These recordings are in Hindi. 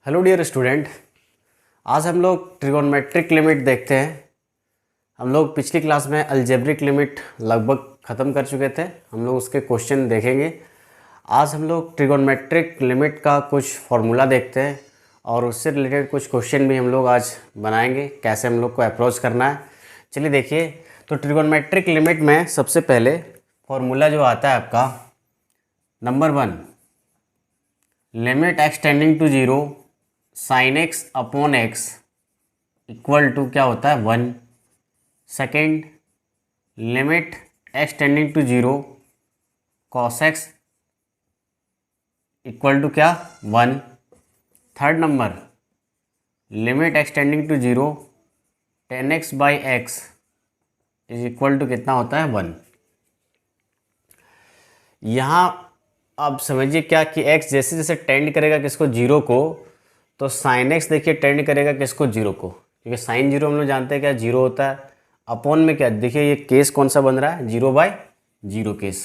हेलो डियर स्टूडेंट, आज हम लोग ट्रिगोनमेट्रिक लिमिट देखते हैं। हम लोग पिछली क्लास में अलजेब्रिक लिमिट लगभग ख़त्म कर चुके थे। हम लोग उसके क्वेश्चन देखेंगे। आज हम लोग ट्रिगोनमेट्रिक लिमिट का कुछ फार्मूला देखते हैं और उससे रिलेटेड कुछ क्वेश्चन भी हम लोग आज बनाएंगे, कैसे हम लोग को अप्रोच करना है। चलिए देखिए, तो ट्रिगोनमेट्रिक लिमिट में सबसे पहले फार्मूला जो आता है आपका number 1, limit x tending to 0 sine x upon x equal to क्या होता है 1। Second, limit x tending to 0 cos x equal to क्या 1। Third number, limit x tending to 0 tan x by x is equal to कितना होता है 1। यहाँ आप समझिए क्या कि x जैसे जैसे टेंड करेगा किसको 0 को, तो साइन एक्स देखिए टेंड करेगा किसको 0 को, क्योंकि साइन 0 हम लोग जानते हैं क्या 0 होता है। अपॉन में क्या देखिए ये केस कौन सा बन रहा है 0/0 केस।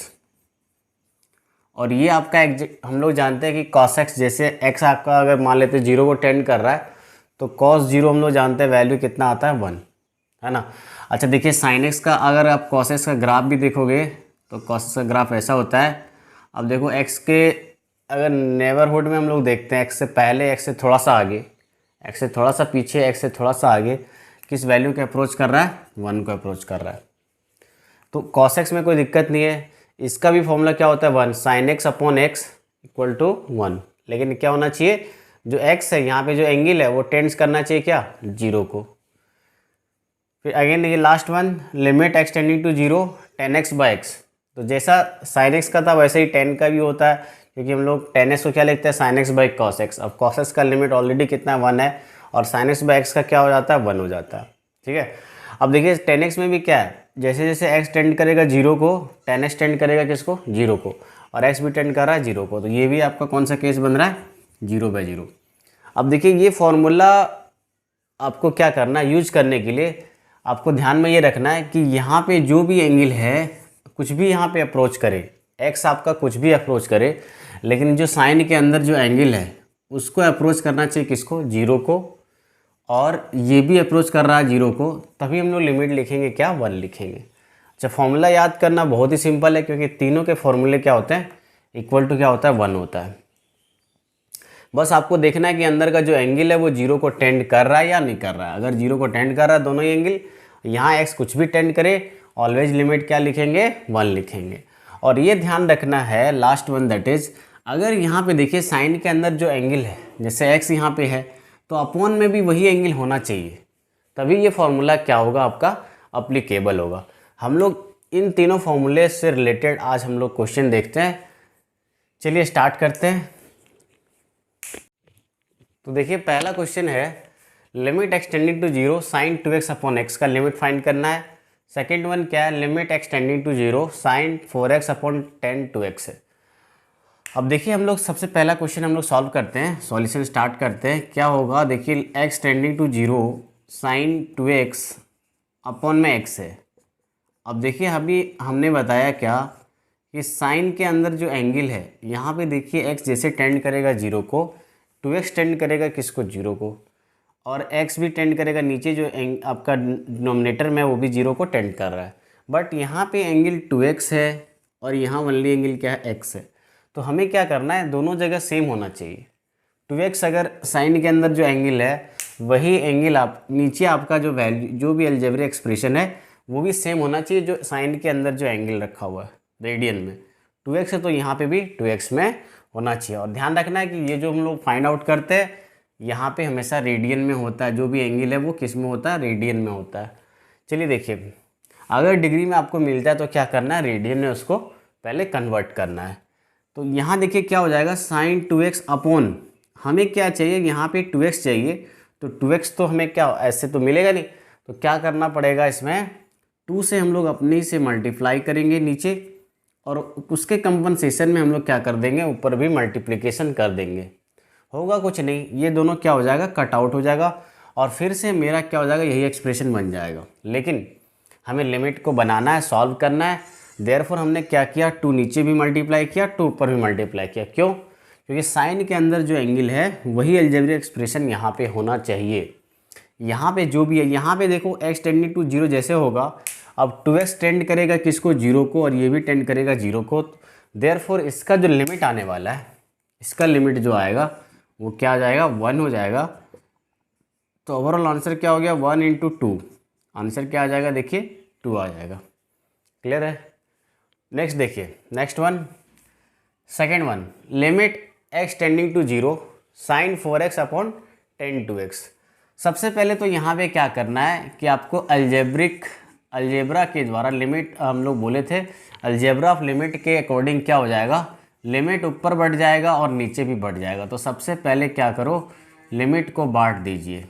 और ये आपका हम लोग जानते हैं कि कॉस एक्स जैसे x आपका अगर मान लेते 0 को टेंड कर रहा है तो कॉस 0 हम लोग जानते हैं वैल्यू कितना आता है 1, है ना। अच्छा देखिए, साइन एक्स का अगर आप कॉस एक्स का ग्राफ भी देखोगे तो कॉस एक्स का ग्राफ ऐसा होता है। अब देखो x के अगर नेबरहुड में हम लोग देखते हैं x से पहले, x से थोड़ा सा आगे, x से थोड़ा सा पीछे, x से थोड़ा सा आगे किस वैल्यू को अप्रोच कर रहा है 1 को अप्रोच कर रहा है। तो cos x में कोई दिक्कत नहीं है। इसका भी फॉर्मूला क्या होता है 1 sine x upon x equal to 1। लेकिन क्या होना चाहिए, जो x है यहाँ पे जो एंगल है वो टेंड्स करना चाहिए क्या 0 को। फिर अगेन ये last one, limit x tending to 0 tan x by x. तो जैसा साइन एक्स का था वैसे ही टेन का भी होता है, क्योंकि हम लोग टेन एक्स को क्या लिखते हैं sine x by cos x. अब कॉस एक्स का लिमिट ऑलरेडी कितना 1 है और साइन एक्स बाई एक्स का क्या हो जाता है 1 हो जाता है, ठीक है। अब देखिए टेन एक्स में भी क्या है, जैसे जैसे एक्स टेंड करेगा 0 को, टेन एक्स टेंड करेगा किसको 0 को, और एक्स भी टेंड कर रहा है 0 को, तो ये भी आपका कौन सा केस बन रहा है 0/0। अब देखिए ये फॉर्मूला आपको क्या करना है, यूज करने के लिए आपको ध्यान में ये रखना है कि यहाँ पे जो भी एंगल है कुछ भी यहाँ पे अप्रोच करे, एक्स आपका कुछ भी अप्रोच करे, लेकिन जो साइन के अंदर जो एंगल है उसको अप्रोच करना चाहिए किसको 0 को, और ये भी अप्रोच कर रहा है 0 को, तभी हम लोग लिमिट लिखेंगे क्या 1 लिखेंगे। अच्छा फॉर्मूला याद करना बहुत ही सिंपल है, क्योंकि तीनों के फॉर्मूले क्या होते हैं इक्वल टू क्या होता है 1 होता है। बस आपको देखना है कि अंदर का जो एंगल है वो 0 को टेंड कर रहा है या नहीं कर रहा है। अगर 0 को टेंड कर रहा है दोनों ही एंगल, यहाँ एक्स कुछ भी टेंड करे, ऑलवेज लिमिट क्या लिखेंगे 1 लिखेंगे। और ये ध्यान रखना है लास्ट वन, दैट इज अगर यहाँ पे देखिए साइन के अंदर जो एंगल है जैसे एक्स यहाँ पे है तो अपॉन में भी वही एंगल होना चाहिए, तभी ये फॉर्मूला क्या होगा आपका अप्लीकेबल होगा। हम लोग इन तीनों फॉर्मूले से रिलेटेड आज हम लोग क्वेश्चन देखते हैं। चलिए स्टार्ट करते हैं। तो देखिए पहला क्वेश्चन है, limit x tending to 0 sine 2x upon x का लिमिट फाइंड करना है। सेकेंड वन क्या है, limit x tending to 0 sine 4x upon tan 2x है। अब देखिए हम लोग सबसे पहला क्वेश्चन हम लोग सॉल्व करते हैं, सॉल्यूशन स्टार्ट करते हैं। क्या होगा देखिए, x tending to 0 sine 2x upon में x है। अब देखिए अभी हमने बताया क्या कि साइन के अंदर जो एंगल है यहाँ पे देखिए x जैसे टेंड करेगा 0 को, 2x टेंड करेगा किसको 0 को, और x भी टेंड करेगा नीचे जो आपका डिनोमिनेटर में वो भी 0 को टेंड कर रहा है। बट यहाँ पे एंगल 2x है और यहाँ ओनली एंगल क्या है x है। तो हमें क्या करना है, दोनों जगह सेम होना चाहिए। 2x अगर साइन के अंदर जो एंगल है वही एंगल आप नीचे आपका जो वैल्यू जो भी अलजेब्रिक एक्सप्रेशन है वो भी सेम होना चाहिए जो साइन के अंदर जो एंगल रखा हुआ है रेडियन में 2x है, तो यहाँ पे भी 2x में होना चाहिए। और ध्यान रखना है कि ये जो हम लोग फाइंड आउट करते हैं यहाँ पे हमेशा रेडियन में होता है, जो भी एंगल है वो किस में होता है रेडियन में होता है। चलिए देखिए, अगर डिग्री में आपको मिलता है तो क्या करना है, रेडियन में उसको पहले कन्वर्ट करना है। तो यहाँ देखिए क्या हो जाएगा, साइन 2x अपॉन, हमें क्या चाहिए यहाँ पे 2x चाहिए, तो 2x तो हमें क्या ऐसे तो मिलेगा नहीं, तो क्या करना पड़ेगा इसमें 2 से हम लोग अपने से मल्टीप्लाई करेंगे नीचे, और उसके कंपनसेशन में हम लोग क्या कर देंगे ऊपर भी मल्टीप्लिकेशन कर देंगे। होगा कुछ नहीं, ये दोनों क्या हो जाएगा कट आउट हो जाएगा, और फिर से मेरा क्या हो जाएगा यही एक्सप्रेशन बन जाएगा। लेकिन हमें लिमिट को बनाना है, सॉल्व करना है, देयरफॉर हमने क्या किया 2 नीचे भी मल्टीप्लाई किया, 2 ऊपर भी मल्टीप्लाई किया। क्यों? क्योंकि साइन के अंदर जो एंगल है वही अलजेब्रिक एक्सप्रेशन यहाँ पे होना चाहिए। यहाँ पे जो भी है, यहाँ पे देखो x टेंडिंग टू जीरो जैसे होगा, अब 2x टेंड करेगा किसको, जीरो को, और ये भी टेंड करेगा जीरो को। देयरफॉर इसका जो लिमिट आने वाला है, इसका लिमिट जो आएगा वो क्या आ जाएगा, 1 हो जाएगा। तो ओवरऑल आंसर क्या हो गया, 1 इंटू 2, आंसर क्या आ जाएगा, देखिए 2 आ जाएगा। क्लियर है। नेक्स्ट देखिए, next one, second one, limit x tending to zero sine 4x upon tan 2x। सबसे पहले तो यहाँ पे क्या करना है कि आपको अलजेब्रा के द्वारा लिमिट, हम लोग बोले थे अलजेब्रा ऑफ लिमिट के अकॉर्डिंग क्या हो जाएगा, लिमिट ऊपर बढ़ जाएगा और नीचे भी बढ़ जाएगा। तो सबसे पहले क्या करो, लिमिट को बांट दीजिए।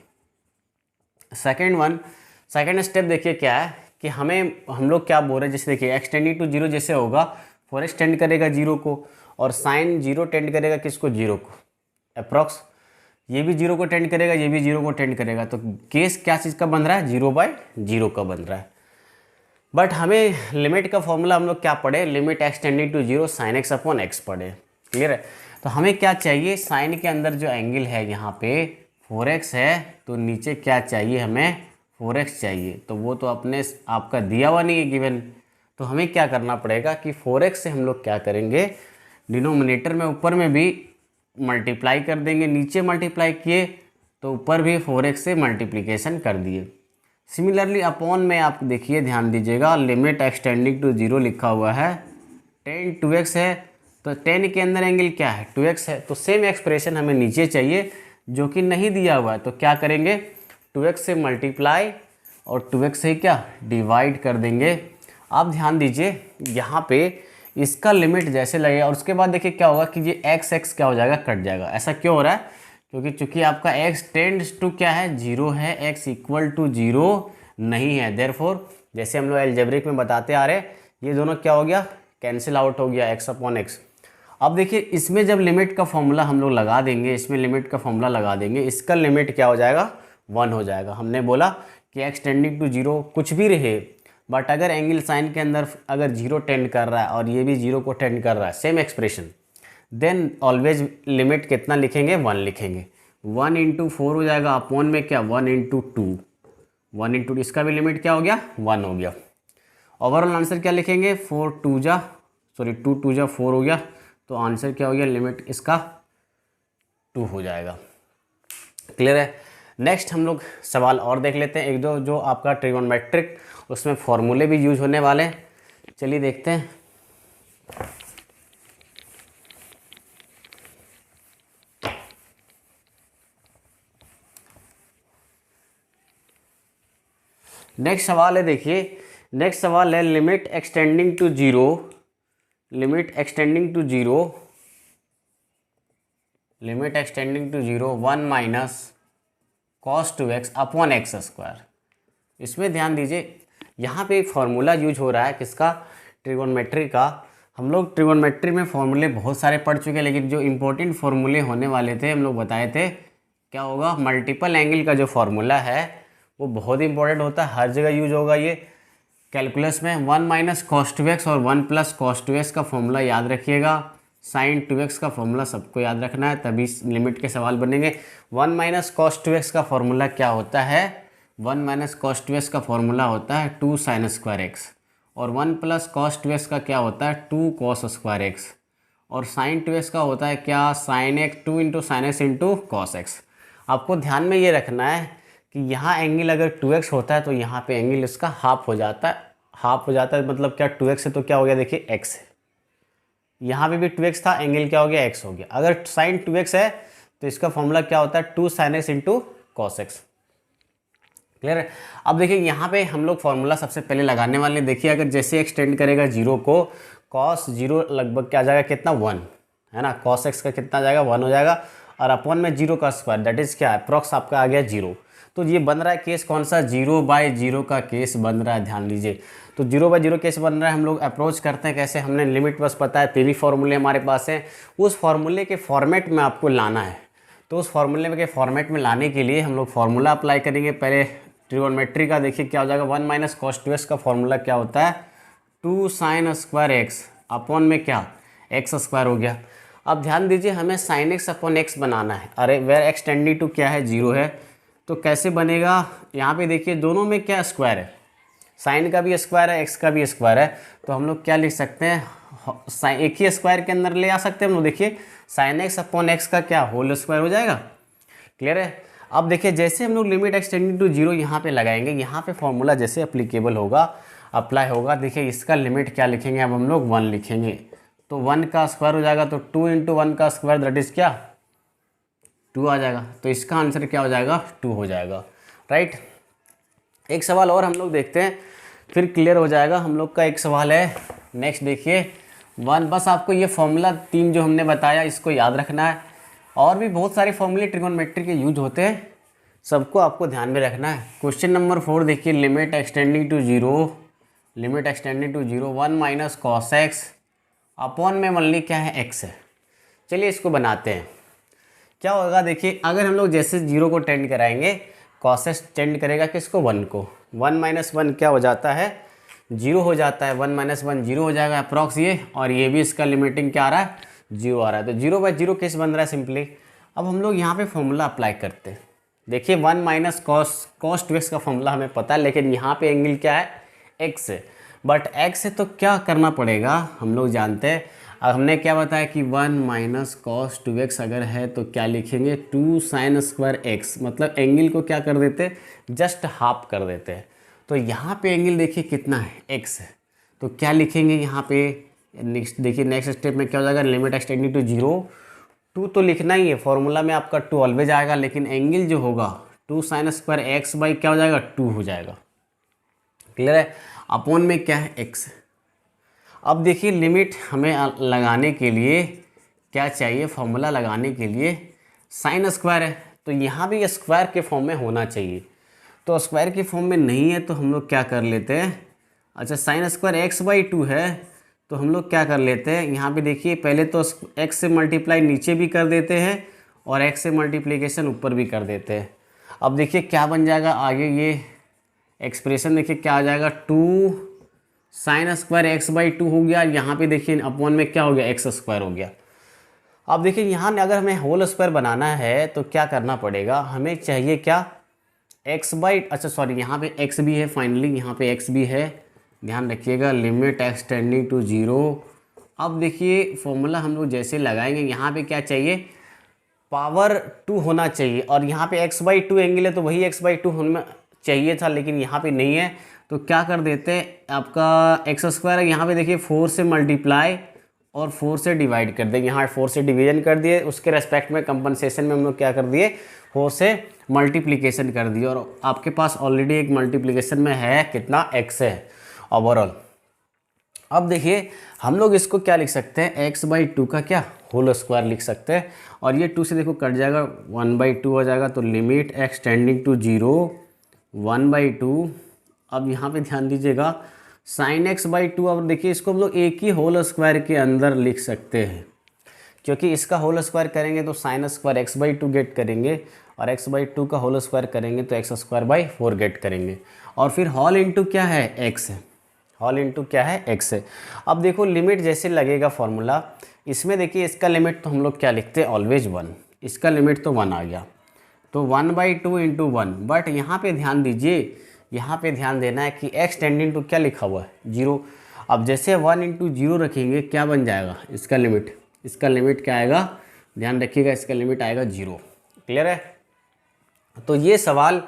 सेकेंड स्टेप देखिए क्या है कि हम लोग क्या बोल रहे हैं, जैसे देखिए x टेंडिंग टू जीरो जैसे होगा, 4x टेंड करेगा जीरो को, और साइन जीरो टेंड करेगा किसको, जीरो को, अप्रॉक्स ये भी जीरो को टेंड करेगा, ये भी जीरो को टेंड करेगा। तो केस क्या चीज़ का बन रहा है, 0/0 का बन रहा है। बट हमें लिमिट का फॉर्मूला हम लोग क्या पढ़े, limit x tending to zero sine x upon x पढ़े। क्लियर है। तो हमें क्या चाहिए, साइन के अंदर जो एंगल है यहाँ पे 4x है, तो नीचे क्या चाहिए, हमें 4x चाहिए। तो वो तो अपने आपका दिया हुआ नहीं है गिवन। तो हमें क्या करना पड़ेगा कि 4x से हम लोग क्या करेंगे, डिनोमिनेटर में ऊपर में भी मल्टीप्लाई कर देंगे, नीचे मल्टीप्लाई किए तो ऊपर भी 4x से मल्टीप्लिकेशन कर दिए। सिमिलरली अपॉन में आप देखिए, ध्यान दीजिएगा, limit x tending to zero लिखा हुआ है, टेन 2x है, तो 10 के अंदर एंगल क्या है, 2x है। तो सेम एक्सप्रेशन हमें नीचे चाहिए जो कि नहीं दिया हुआ है। तो क्या करेंगे, 2x से मल्टीप्लाई और 2x से क्या डिवाइड कर देंगे। आप ध्यान दीजिए यहाँ पे इसका लिमिट जैसे लगेगा, और उसके बाद देखिए क्या होगा कि ये x क्या हो जाएगा, कट जाएगा। ऐसा क्यों हो रहा है, क्योंकि चूंकि आपका x टेंड्स टू क्या है, जीरो है, x इक्वल टू जीरो नहीं है। देयरफॉर जैसे हम लोग अलजेब्रिक में बताते आ रहे, ये दोनों क्या हो गया, कैंसिल आउट हो गया, x अपॉन x। अब देखिए इसमें जब लिमिट का फॉर्मूला हम लोग लगा देंगे, इसमें लिमिट का फॉर्मूला लगा देंगे, इसका लिमिट क्या हो जाएगा, 1 हो जाएगा। हमने बोला कि x टेंडिंग टू जीरो कुछ भी रहे, बट अगर एंगल साइन के अंदर अगर जीरो टेंड कर रहा है और ये भी जीरो को टेंड कर रहा है, same expression, then always limit कितना लिखेंगे, 1 लिखेंगे। 1 इंटू 4 हो जाएगा, अपॉन में क्या 1 इंटू 2, 1 इंटू इसका भी लिमिट क्या हो गया, 1 हो गया। ओवरऑल आंसर क्या लिखेंगे, 2 2 जा 4 हो गया। तो आंसर क्या हो गया, लिमिट इसका 2 हो जाएगा। क्लियर है। नेक्स्ट हम लोग सवाल और देख लेते हैं, एक दो जो आपका ट्रिगोनोमेट्रिक, उसमें फॉर्मूले भी यूज होने वाले हैं। चलिए देखते हैं। नेक्स्ट सवाल है, देखिए नेक्स्ट सवाल है, limit x tending to zero, limit x tending to zero, limit x tending to zero 1 minus cos 2x upon x square. इसमें ध्यान दीजिए, यहाँ पे एक फार्मूला यूज हो रहा है किसका, ट्रिगोनोमेट्री का। हम लोग ट्रिगोनोमेट्री में फॉर्मूले बहुत सारे पढ़ चुके हैं, लेकिन जो इंपॉर्टेंट फार्मूले होने वाले थे हम लोग बताए थे, क्या होगा, मल्टीपल एंगल का जो फार्मूला है वो बहुत इंपॉर्टेंट होता है, हर जगह यूज होगा ये कैलकुलस में। 1 माइनस cos 2x और 1 प्लस cos 2x का फॉर्मूला याद रखिएगा। साइन 2x का फॉर्मूला सबको याद रखना है, तभी लिमिट के सवाल बनेंगे। 1 माइनस cos 2x का फॉर्मूला क्या होता है, 1 माइनस cos 2x का फॉर्मूला होता है 2 साइन स्क्वायर एक्स, और 1 प्लस cos 2x का क्या होता है 2 cos स्क्वायर एक्स, और साइन 2x का होता है क्या, sine x 2 into sine x into cos x. आपको ध्यान में ये रखना है कि यहाँ एंगल अगर 2x होता है तो यहाँ पे एंगल इसका हाफ हो जाता है, हाफ हो जाता है मतलब क्या, 2x है तो क्या हो गया, देखिए x है, यहाँ पे भी 2x था, एंगल क्या हो गया, x हो गया। अगर साइन 2x है तो इसका फॉर्मूला क्या होता है 2 sine x into cos x. Clear है। अब देखिए यहाँ पे हम लोग फॉर्मूला सबसे पहले लगाने वाले हैं। देखिए अगर जैसे एक्सटेंड करेगा जीरो को, कॉस जीरो लगभग क्या आ जाएगा, कितना 1 है ना, कॉस एक्स का कितना आ जाएगा, 1 हो जाएगा, और अपॉन में जीरो का स्क्वायर, दैट इज क्या, अप्रॉक्स आपका आ गया 0। तो ये बन रहा है केस कौन सा, 0/0 का केस बन रहा है, ध्यान दीजिए। तो 0/0 केस बन रहा है, हम लोग अप्रोच करते हैं कैसे, हमने लिमिट बस पता है, पीवी फॉर्मूले हमारे पास है, उस फॉर्मूले के फॉर्मेट में आपको लाना है। तो उस फॉर्मूले के फॉर्मेट में लाने के लिए हम लोग फॉर्मूला अप्लाई करेंगे। पहले ट्रिगोनोमेट्री का देखिए क्या हो जाएगा, 1 माइनस cos 2x का फॉर्मूला क्या होता है 2 साइन स्क्वायर एक्स, अपॉन में क्या एक्स स्क्वायर हो गया। अब ध्यान दीजिए हमें साइन एक्स अपॉन एक्स बनाना है, अरे वेर एक्स टेंडिंग टू क्या है 0 है, तो कैसे बनेगा, यहाँ पे देखिए दोनों में क्या स्क्वायर है, साइन का भी स्क्वायर है एक्स का भी स्क्वायर है, तो हम लोग क्या लिख सकते हैं, साइन एक ही स्क्वायर के अंदर ले आ सकते हैं हम लोग, देखिए साइन एक्स अपॉन एक्स का क्या होल स्क्वायर हो जाएगा। क्लियर है। अब देखिए जैसे हम लोग लिमिट एक्स टेंडिंग टू 0 यहाँ पे लगाएंगे, यहाँ पे फॉर्मूला जैसे अप्लीकेबल होगा, अप्लाई होगा, देखिए इसका लिमिट क्या लिखेंगे, अब हम लोग 1 लिखेंगे, तो 1 का स्क्वायर हो जाएगा, तो 2 इंटू 1 का स्क्वायर दैट इज़ क्या 2 आ जाएगा, तो इसका आंसर क्या हो जाएगा 2 हो जाएगा। राइट। एक सवाल और हम लोग देखते हैं फिर क्लियर हो जाएगा। हम लोग का एक सवाल है नेक्स्ट, देखिए 1, बस आपको ये फॉर्मूला 3 जो हमने बताया इसको याद रखना है, और भी बहुत सारे फॉर्मूले ट्रिगोनोमेट्री के यूज होते हैं, सबको आपको ध्यान में रखना है। क्वेश्चन नंबर 4 देखिए, limit x tending to 0 1 minus cos x upon में मनली क्या है एक्स है। चलिए इसको बनाते हैं, क्या होगा देखिए, अगर हम लोग जैसे 0 को टेंड कराएंगे, कॉस एक्स टेंड करेगा किसको 1 को, 1 माइनस 1 क्या हो जाता है 0 हो जाता है, 1 माइनस 1 0 हो जाएगा अप्रॉक्स ये, और ये भी इसका लिमिटिंग क्या आ रहा है 0 आ रहा है, तो 0/0 केस बन रहा है सिंपली। अब हम लोग यहाँ पे फॉर्मूला अप्लाई करते हैं, देखिए 1 माइनस कॉस 2x का फॉर्मूला हमें पता है, लेकिन यहाँ पे एंगल क्या है x है, बट x है तो क्या करना पड़ेगा हम लोग जानते हैं। अब हमने क्या बताया कि 1 माइनस कॉस 2x अगर है तो क्या लिखेंगे 2 साइन स्क्वायर x, मतलब एंगल को क्या कर देते जस्ट हाफ कर देते हैं, तो यहाँ पे एंगल देखिए कितना है x है, तो क्या लिखेंगे यहाँ पे नेक्स्ट, देखिए नेक्स्ट स्टेप में क्या हो जाएगा, लिमिट एक्सटेंडिंग टू 0, 2 तो लिखना ही है, फॉर्मूला में आपका 2 ऑलवेज आएगा, लेकिन एंगल जो होगा 2 साइन स्क्वायर एक्स बाई क्या हो जाएगा 2 हो जाएगा। क्लियर है। अपॉन में क्या है x। अब देखिए लिमिट हमें लगाने के लिए क्या चाहिए, फॉर्मूला लगाने के लिए साइन स्क्वायर है, तो यहाँ भी स्क्वायर के फॉर्म में होना चाहिए, तो स्क्वायर के फॉर्म में नहीं है तो हम लोग क्या कर लेते हैं, अच्छा साइन स्क्वायर एक्स बाई 2 है, तो हम लोग क्या कर लेते हैं, यहाँ पे देखिए पहले तो x से मल्टीप्लाई नीचे भी कर देते हैं और x से मल्टीप्लिकेशन ऊपर भी कर देते हैं। अब देखिए क्या बन जाएगा आगे, ये एक्सप्रेशन देखिए क्या आ जाएगा 2 साइन स्क्वायर एक्स बाई 2 हो गया, यहाँ पे देखिए अपॉन में क्या हो गया एक्स स्क्वायर हो गया। अब देखिए यहाँ अगर हमें होल स्क्वायर बनाना है तो क्या करना पड़ेगा, हमें चाहिए क्या एक्स बाई, अच्छा सॉरी यहाँ पे एक्स भी है, फाइनली यहाँ पे एक्स भी है, ध्यान रखिएगा, लिमिट एक्स टेंडिंग टू 0। अब देखिए फॉर्मूला हम लोग जैसे लगाएंगे, यहाँ पे क्या चाहिए पावर 2 होना चाहिए, और यहाँ पे x बाई 2 एंगल है तो वही x बाई 2 होना चाहिए था, लेकिन यहाँ पे नहीं है, तो क्या कर देते हैं, आपका एक्स स्क्वायर है, यहाँ पे देखिए 4 से मल्टीप्लाई और 4 से डिवाइड कर देंगे, यहाँ 4 से डिवीजन कर दिए, उसके रेस्पेक्ट में कंपनसेशन में हम लोग क्या कर दिए 4 से मल्टीप्लिकेशन कर दिए, और आपके पास ऑलरेडी एक मल्टीप्लिकेशन में है कितना x है ओवरऑल। अब देखिए हम लोग इसको क्या लिख सकते हैं, x बाई 2 का क्या होल स्क्वायर लिख सकते हैं, और ये 2 से देखो कट जाएगा 1/2 हो जाएगा, तो लिमिट एक्स टेंडिंग टू 0 1/2। अब यहाँ पे ध्यान दीजिएगा साइन एक्स बाई 2, अब देखिए इसको हम लोग एक ही होल स्क्वायर के अंदर लिख सकते हैं, क्योंकि इसका होल स्क्वायर करेंगे तो sine square x by 2 get करेंगे, और एक्स बाई 2 का होल स्क्वायर करेंगे तो एक्स स्क्वायर बाई 4 गेट करेंगे, और फिर हॉल इंटू क्या है एक्स है, हॉल इंटू क्या है एक्स है। अब देखो लिमिट जैसे लगेगा फॉर्मूला, इसमें देखिए इसका लिमिट तो हम लोग क्या लिखते हैं ऑलवेज 1, इसका लिमिट तो 1 आ गया, तो 1/2 इंटू 1, बट यहाँ पे ध्यान दीजिए, यहाँ पे ध्यान देना है कि x टेंडिंग टू क्या लिखा हुआ है 0। अब जैसे 1 इंटू 0 रखेंगे क्या बन जाएगा इसका लिमिट क्या आएगा, ध्यान रखिएगा इसका लिमिट आएगा 0। क्लियर है। तो ये सवाल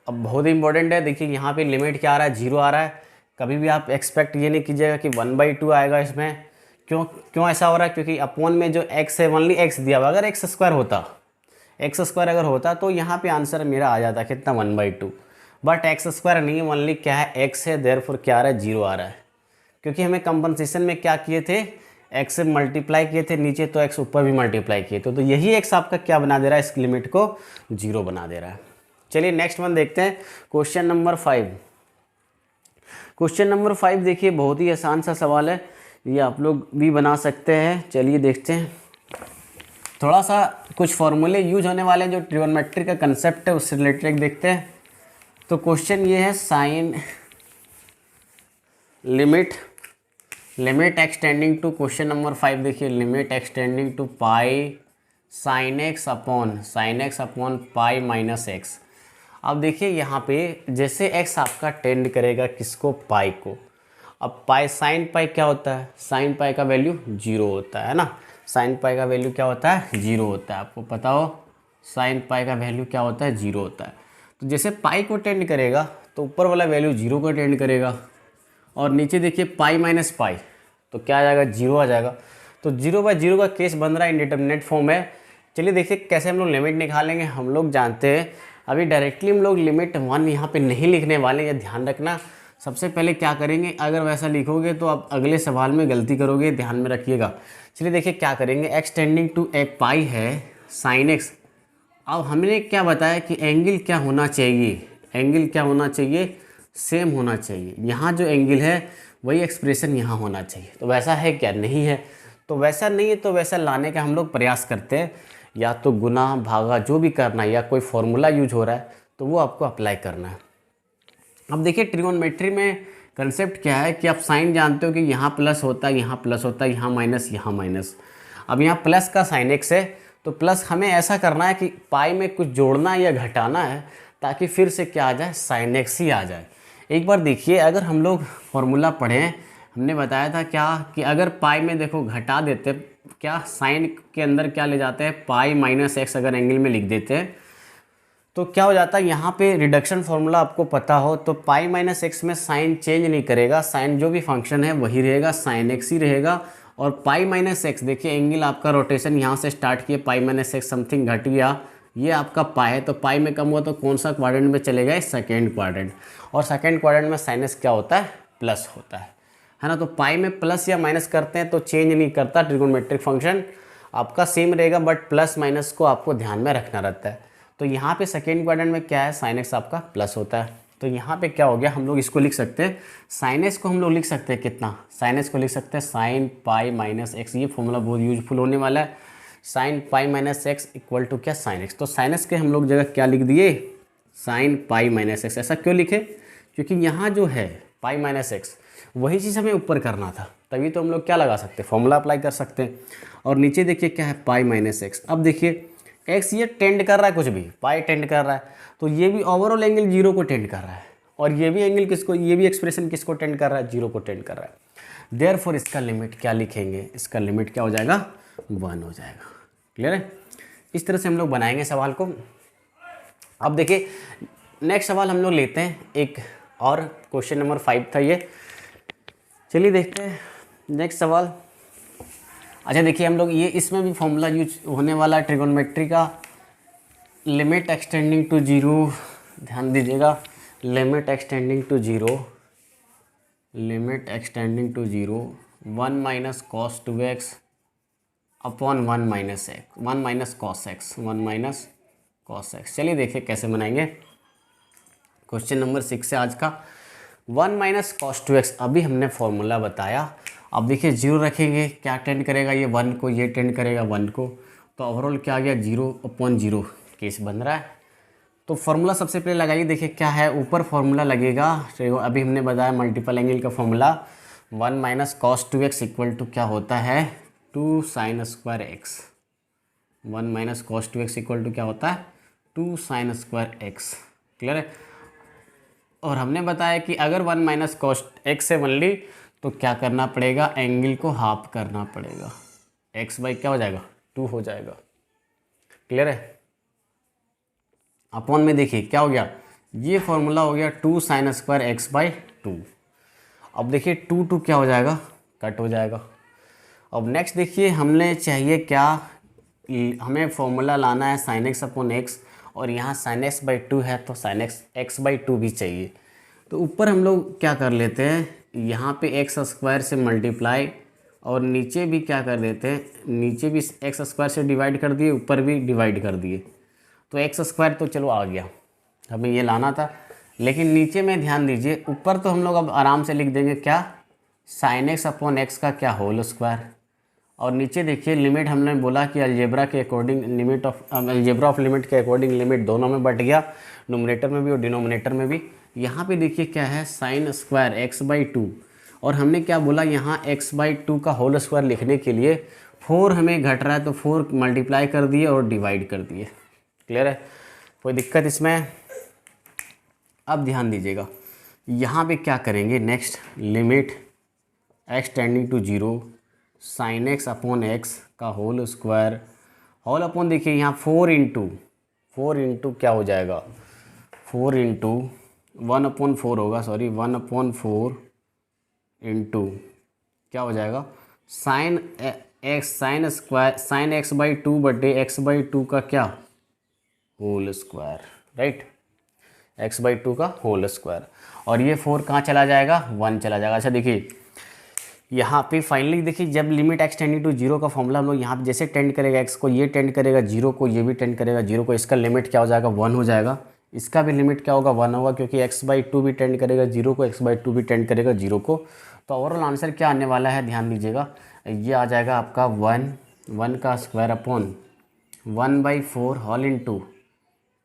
अब बहुत इंपॉर्टेंट है, देखिए यहाँ पे लिमिट क्या आ रहा है 0 आ रहा है, कभी भी आप एक्सपेक्ट ये नहीं कीजिएगा कि 1/2 आएगा इसमें, क्यों ऐसा हो रहा है, क्योंकि अपॉन में जो x है ओनली x दिया हुआ, अगर एक्स स्क्वायर अगर होता तो यहाँ पे आंसर मेरा आ जाता कितना 1/2, बट एक्स स्क्वायर नहीं है, ओनली क्या है x है, देयरफॉर क्या आ रहा है 0 आ रहा है, क्योंकि हमें कंपनसेशन में क्या किए थे x से मल्टीप्लाई किए थे नीचे, तो x ऊपर भी मल्टीप्लाई किए थे, तो यही x आपका क्या बना दे रहा है, इस लिमिट को 0 बना दे रहा है। चलिए नेक्स्ट वन देखते हैं, क्वेश्चन नंबर 5। क्वेश्चन नंबर 5 देखिए बहुत ही आसान सा सवाल है, ये आप लोग भी बना सकते हैं। चलिए देखते हैं, थोड़ा सा कुछ फॉर्मूले यूज होने वाले हैं जो ट्रिगोनोमेट्री का कंसेप्ट है उससे रिलेटेड देखते हैं। तो क्वेश्चन ये है, sine limit limit x tending to question number 5 देखिए, limit x tending to pi sine x upon pi minus x. अब देखिए यहाँ पे जैसे एक्स आपका टेंड करेगा किसको, पाई को। अब पाई साइन पाई क्या होता है, साइन पाई का वैल्यू 0 होता है ना, साइन पाई का वैल्यू क्या होता है, 0 होता है। आपको पता हो साइन पाई का वैल्यू क्या होता है, 0 होता है। तो जैसे पाई को टेंड करेगा तो ऊपर वाला वैल्यू 0 को टेंड करेगा, और नीचे देखिए पाई माइनस पाई तो क्या आ जाएगा, 0 आ जाएगा। तो 0/0 का केस बन रहा है, इंडिटरमिनेट फॉर्म है। चलिए देखिए कैसे हम लोग लिमिट निकालेंगे। हम लोग जानते हैं अभी डायरेक्टली हम लोग लिमिट 1 यहाँ पे नहीं लिखने वाले, ये ध्यान रखना। सबसे पहले क्या करेंगे, अगर वैसा लिखोगे तो आप अगले सवाल में गलती करोगे, ध्यान में रखिएगा। चलिए देखिए क्या करेंगे, एक्स टेंडिंग टू एक पाई है साइन एक्स। अब हमने क्या बताया कि एंगल क्या होना चाहिए, एंगल क्या होना चाहिए, सेम होना चाहिए। यहाँ जो एंगल है वही एक्सप्रेशन यहाँ होना चाहिए। तो वैसा है क्या, नहीं है। तो वैसा नहीं है तो वैसा लाने का हम लोग प्रयास करते हैं, या तो गुना भागा जो भी करना है, या कोई फॉर्मूला यूज हो रहा है तो वो आपको अप्लाई करना है। अब देखिए ट्रिगोनोमेट्री में कंसेप्ट क्या है कि आप साइन जानते हो कि यहाँ प्लस होता है, यहाँ प्लस होता है, यहाँ माइनस, यहाँ माइनस। अब यहाँ प्लस का साइन एक्स है तो प्लस हमें ऐसा करना है कि पाई में कुछ जोड़ना या घटाना है ताकि फिर से क्या आ जाए, साइन एक्स ही आ जाए। एक बार देखिए अगर हम लोग फॉर्मूला पढ़ें, हमने बताया था क्या कि अगर पाई में देखो घटा देते, क्या साइन के अंदर क्या ले जाते हैं, पाई माइनस एक्स अगर एंगल में लिख देते हैं तो क्या हो जाता है, यहाँ पे रिडक्शन फॉर्मूला आपको पता हो तो पाई माइनस एक्स में साइन चेंज नहीं करेगा, साइन जो भी फंक्शन है वही रहेगा, साइन एक्स ही रहेगा। और पाई माइनस एक्स देखिए एंगल आपका रोटेशन यहाँ से स्टार्ट किए, पाई माइनस एक्स समथिंग घट गया, ये आपका पाई है तो पाई में कम हुआ तो कौन सा क्वाड्रेंट में चले गए, सेकेंड क्वाड्रेंट। और सेकेंड क्वाड्रेंट में साइनस क्या होता है, प्लस होता है ना। तो पाई में प्लस या माइनस करते हैं तो चेंज नहीं करता, ट्रिगोनोमेट्रिक फंक्शन आपका सेम रहेगा, बट प्लस माइनस को आपको ध्यान में रखना रहता है। तो यहाँ पे सेकेंड क्वाड्रेंट में क्या है, साइन एक्स आपका प्लस होता है। तो यहाँ पे क्या हो गया, हम लोग इसको लिख सकते हैं, साइन एक्स को हम लोग लिख सकते हैं कितना, साइन एक्स को लिख सकते हैं साइन पाई माइनस एक्स। ये फॉर्मूला बहुत यूजफुल होने वाला है, sine pi minus x equal to क्या, साइन एक्स। तो साइन एक्स के हम लोग जगह क्या लिख दिए, साइन पाई माइनस एक्स। ऐसा क्यों लिखे, क्योंकि यहाँ जो है पाई माइनस एक्स वही चीज़ हमें ऊपर करना था, तभी तो हम लोग क्या लगा सकते हैं, फॉर्मूला अप्लाई कर सकते हैं। और नीचे देखिए क्या है, पाई माइनस एक्स। अब देखिए एक्स ये टेंड कर रहा है, कुछ भी पाई टेंड कर रहा है तो ये भी ओवरऑल एंगल 0 को टेंड कर रहा है, और ये भी एंगल किसको, ये भी एक्सप्रेशन किसको टेंड कर रहा है, 0 को टेंड कर रहा है। देयरफॉर इसका लिमिट क्या लिखेंगे, इसका लिमिट क्या हो जाएगा, 1 हो जाएगा। क्लियर है। इस तरह से हम लोग बनाएंगे सवाल को। अब देखिए नेक्स्ट सवाल हम लोग लेते हैं, एक और क्वेश्चन नंबर 5 था ये। चलिए देखते हैं नेक्स्ट सवाल। अच्छा देखिए हम लोग ये इसमें भी फॉर्मूला यूज होने वाला है ट्रिगोनोमेट्री का, लिमिट एक्सटेंडिंग टू 0, ध्यान दीजिएगा, limit x tending to 0, limit x tending to 0 1 minus cos 2x upon 1 minus x, 1 minus cos x, 1 minus cos x. चलिए देखिए कैसे बनाएंगे। क्वेश्चन नंबर 6 से आज का, 1 माइनस कॉस 2x, अभी हमने फॉर्मूला बताया। अब देखिए 0 रखेंगे, क्या टेंड करेगा, ये 1 को, ये टेंड करेगा 1 को, तो ओवरऑल क्या आ गया, 0/0 केस बन रहा है। तो फॉर्मूला सबसे पहले लगाइए, देखिए क्या है, ऊपर फॉर्मूला लगेगा, तो अभी हमने बताया मल्टीपल एंगल का formula, 1 minus cos 2x equal to क्या होता है, 2 sine square x. 1 minus cos 2x equal to क्या होता है, 2 साइन स्क्वायर एक्स। क्लियर है। और हमने बताया कि अगर 1 माइनस कॉस एक्स से बन ली तो क्या करना पड़ेगा, एंगल को हाफ करना पड़ेगा, x बाई क्या हो जाएगा, 2 हो जाएगा। क्लियर है। अपॉन में देखिए क्या हो गया, ये फॉर्मूला हो गया 2 साइन स्क्वायर एक्स बाई 2। अब देखिए 2 क्या हो जाएगा, कट हो जाएगा। अब नेक्स्ट देखिए हमने चाहिए क्या, हमें फॉर्मूला लाना है साइन एक्स अपॉन एक्स, और यहाँ साइन एक्स बाई 2 है तो साइन एक्स बाई 2 भी चाहिए। तो ऊपर हम लोग क्या कर लेते हैं, यहाँ पे एक्स स्क्वायर से मल्टीप्लाई, और नीचे भी क्या कर देते हैं, नीचे भी एक्स स्क्वायर से डिवाइड कर दिए, ऊपर भी डिवाइड कर दिए। तो एक्स स्क्वायर तो चलो आ गया, हमें ये लाना था, लेकिन नीचे में ध्यान दीजिए, ऊपर तो हम लोग अब आराम से लिख देंगे क्या, साइन एक्स अपॉन एक्स का क्या होल स्क्वायर। और नीचे देखिए लिमिट हमने बोला कि अलजेब्रा के according limit of, algebra of limit के अकॉर्डिंग लिमिट दोनों में बट गया, नोमिनेटर में भी और डिनोमिनेटर में भी। यहाँ पे देखिए क्या है, साइन स्क्वायर एक्स बाई 2, और हमने क्या बोला, यहाँ x/2 का होल स्क्वायर लिखने के लिए 4 हमें घट रहा है तो 4 मल्टीप्लाई कर दिए और डिवाइड कर दिए। क्लियर है, कोई दिक्कत इसमें? अब ध्यान दीजिएगा, यहाँ पे क्या करेंगे, next limit x tending to 0 sine x upon x का होल स्क्वायर, होल अपॉन देखिए यहाँ 4 इंटू क्या हो जाएगा, 4 इंटू 1/4 होगा, सॉरी 1/4 इंटू क्या हो जाएगा, साइन x/2 बटे x/2 का क्या होल स्क्वायर, राइट, x/2 का होल स्क्वायर। और ये 4 कहाँ चला जाएगा, 1 चला जाएगा। अच्छा देखिए यहाँ पे फाइनली देखिए, जब लिमिट x टेंडिंग टू 0 का फॉर्मूला हम लोग यहाँ पे जैसे टेंड करेगा x को, ये टेंड करेगा 0 को, ये भी टेंड करेगा 0 को, इसका लिमिट क्या हो जाएगा, 1 हो जाएगा। इसका भी लिमिट क्या होगा, 1 होगा, क्योंकि x/2 भी टेंड करेगा 0 को, x/2 भी टेंड करेगा 0 को। तो ओवरऑल आंसर क्या आने वाला है, ध्यान दीजिएगा, ये आ जाएगा आपका 1 का स्क्वायर अपॉन 1/4 होल इंटू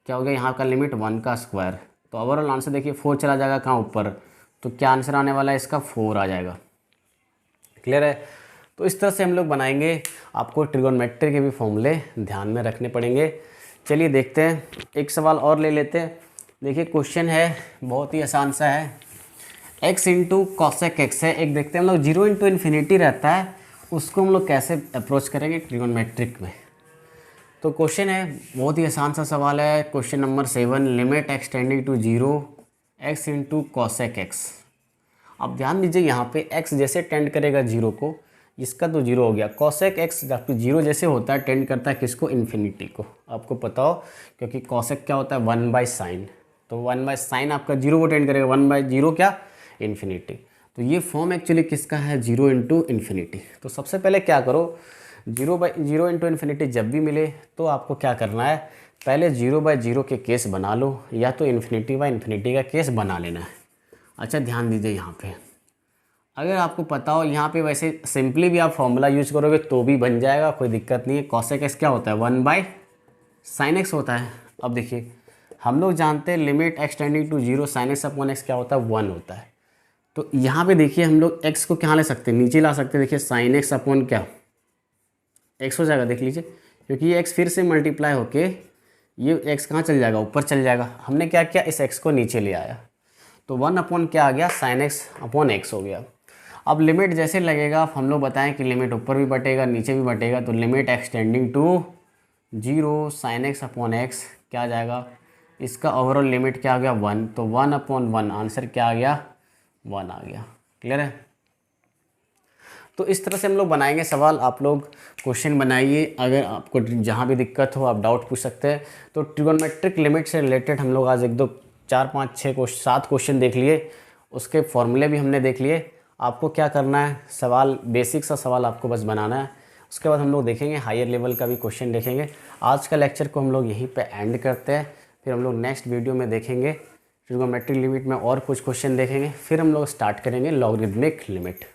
क्या हो गया, यहाँ का लिमिट 1 का स्क्वायर। तो ओवरऑल आंसर देखिए 4 चला जाएगा कहाँ ऊपर, तो क्या आंसर आने वाला है इसका, 4 आ जाएगा। क्लियर है? तो इस तरह से हम लोग बनाएंगे, आपको ट्रिगोनोमेट्री के भी फॉर्मूले ध्यान में रखने पड़ेंगे। चलिए देखते हैं, एक सवाल और ले लेते हैं। देखिए क्वेश्चन है बहुत ही आसान सा है, x इंटू कॉसेक एक्स है। एक देखते हैं हम लोग 0 इंटू इन्फिनिटी रहता है, उसको हम लोग कैसे अप्रोच करेंगे ट्रिगोनोमेट्रिक में। तो क्वेश्चन है बहुत ही आसान सा सवाल है, question number 7, limit x tending to 0 x into cosec x. अब ध्यान दीजिए यहाँ पे x जैसे टेंड करेगा 0 को, इसका तो 0 हो गया, कॉसेक एक्स जब 0 जैसे होता है टेंड करता है किसको, इन्फिनिटी को। आपको पता हो, क्योंकि कॉसेक क्या होता है, 1/sin, तो 1/sin आपका 0 को टेंड करेगा, 1/0 क्या, इन्फिनिटी। तो ये फॉर्म एक्चुअली किसका है, 0 इंटू इन्फिनिटी। तो सबसे पहले क्या करो, 0/0 इंटू इन्फिनिटी जब भी मिले तो आपको क्या करना है, पहले 0/0 के केस बना लो, या तो इन्फिनिटी का केस बना लेना है। अच्छा ध्यान दीजिए यहाँ पे, अगर आपको पता हो यहाँ पे वैसे सिंपली भी आप फॉर्मूला यूज करोगे तो भी बन जाएगा, कोई दिक्कत नहीं है। कॉसेक एक्स क्या होता है, 1/sin x होता है। अब देखिए हम लोग जानते हैं limit x tending to 0 sin x upon x क्या होता है, 1 होता है। तो यहाँ पे देखिए हम लोग x को क्या ले सकते हैं, नीचे ला सकते हैं। देखिए sin x अपॉन क्या x हो जाएगा, देख लीजिए, क्योंकि ये x फिर से मल्टीप्लाई होके ये x कहाँ चल जाएगा, ऊपर चल जाएगा। हमने क्या किया, इस x को नीचे ले आया, तो 1 अपॉन क्या आ गया, sin x अपॉन x हो गया। अब लिमिट जैसे लगेगा, हम लोग बताएं कि लिमिट ऊपर भी बटेगा नीचे भी बटेगा, तो limit x tending to 0 sin x upon x क्या आ जाएगा, इसका ओवरऑल लिमिट क्या आ गया, 1, तो 1/1 आंसर क्या आ गया, 1 आ गया। क्लियर है? तो इस तरह से हम लोग बनाएंगे सवाल। आप लोग क्वेश्चन बनाइए, अगर आपको जहाँ भी दिक्कत हो आप डाउट पूछ सकते हैं। तो ट्रिगोनोमेट्रिक लिमिट से रिलेटेड हम लोग आज 1 2 4 5 6 7 क्वेश्चन देख लिए, उसके फॉर्मूले भी हमने देख लिए। आपको क्या करना है, सवाल बेसिक सा सवाल आपको बस बनाना है। उसके बाद हम लोग देखेंगे हायर लेवल का भी क्वेश्चन देखेंगे। आज का लेक्चर को हम लोग यहीं पे एंड करते हैं, फिर हम लोग नेक्स्ट वीडियो में देखेंगे ट्रिगोनोमेट्रिक लिमिट में और कुछ क्वेश्चन देखेंगे, फिर हम लोग स्टार्ट करेंगे लॉगरिदमिक लिमिट।